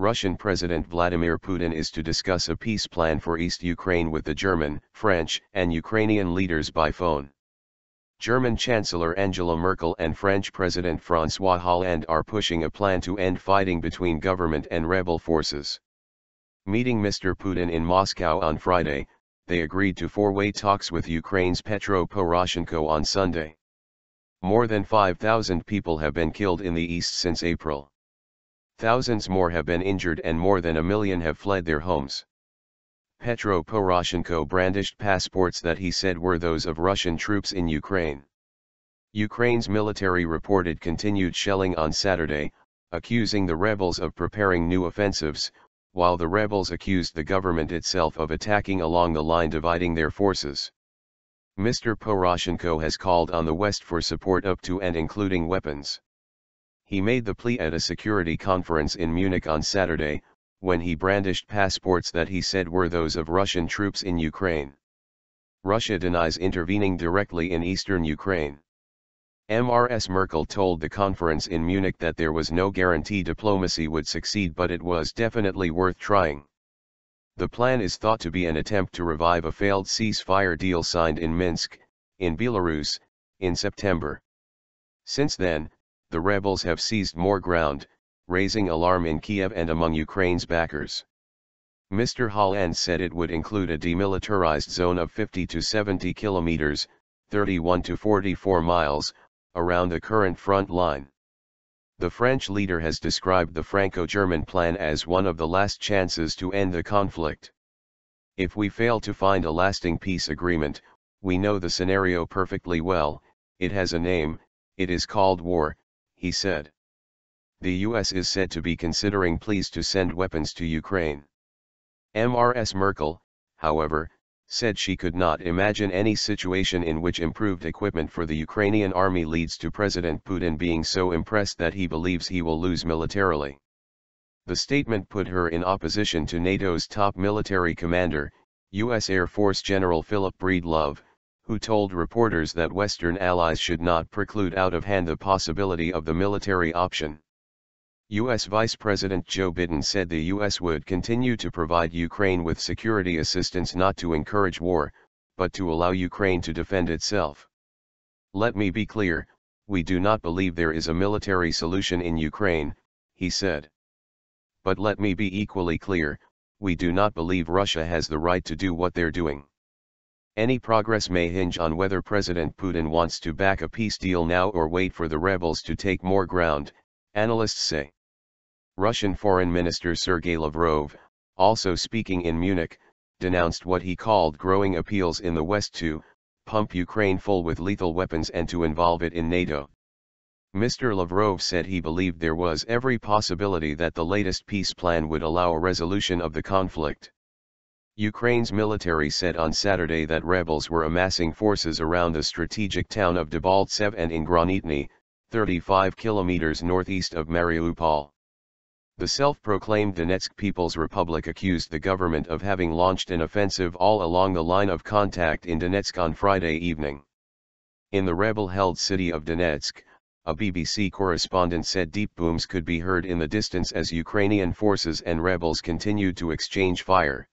Russian President Vladimir Putin is to discuss a peace plan for East Ukraine with the German, French, and Ukrainian leaders by phone. German Chancellor Angela Merkel and French President Francois Hollande are pushing a plan to end fighting between government and rebel forces. Meeting Mr Putin in Moscow on Friday, they agreed to four-way talks with Ukraine's Petro Poroshenko on Sunday. More than 5,000 people have been killed in the east since April. Thousands more have been injured and more than 1 million have fled their homes. Petro Poroshenko brandished passports that he said were those of Russian troops in Ukraine. Ukraine's military reported continued shelling on Saturday, accusing the rebels of preparing new offensives, while the rebels accused the government itself of attacking along the line dividing their forces. Mr Poroshenko has called on the West for support up to and including weapons. He made the plea at a security conference in Munich on Saturday, when he brandished passports that he said were those of Russian troops in Ukraine. Russia denies intervening directly in eastern Ukraine. Ms Merkel told the conference in Munich that there was no guarantee diplomacy would succeed, but it was definitely worth trying. The plan is thought to be an attempt to revive a failed ceasefire deal signed in Minsk, in Belarus, in September. Since then, the rebels have seized more ground, raising alarm in Kiev and among Ukraine's backers. Mr Hollande said it would include a demilitarized zone of 50 to 70 kilometers, 31 to 44 miles, around the current front line. The French leader has described the Franco-German plan as one of the last chances to end the conflict. If we fail to find a lasting peace agreement, we know the scenario perfectly well, it has a name, it is called war, he said. The US is said to be considering pleas to send weapons to Ukraine. Ms Merkel, however, said she could not imagine any situation in which improved equipment for the Ukrainian army leads to President Putin being so impressed that he believes he will lose militarily. The statement put her in opposition to NATO's top military commander, U.S. Air Force General Philip Breedlove, who told reporters that Western allies should not preclude out of hand the possibility of the military option. U.S. Vice President Joe Biden said the U.S. would continue to provide Ukraine with security assistance, not to encourage war, but to allow Ukraine to defend itself. Let me be clear, we do not believe there is a military solution in Ukraine, he said. But let me be equally clear, we do not believe Russia has the right to do what they're doing. Any progress may hinge on whether President Putin wants to back a peace deal now or wait for the rebels to take more ground, analysts say. Russian Foreign Minister Sergei Lavrov, also speaking in Munich, denounced what he called growing appeals in the West to pump Ukraine full with lethal weapons and to involve it in NATO. Mr. Lavrov said he believed there was every possibility that the latest peace plan would allow a resolution of the conflict. Ukraine's military said on Saturday that rebels were amassing forces around the strategic town of Debaltsev and in Granitny, 35 kilometers northeast of Mariupol. The self-proclaimed Donetsk People's Republic accused the government of having launched an offensive all along the line of contact in Donetsk on Friday evening. In the rebel-held city of Donetsk, a BBC correspondent said deep booms could be heard in the distance as Ukrainian forces and rebels continued to exchange fire.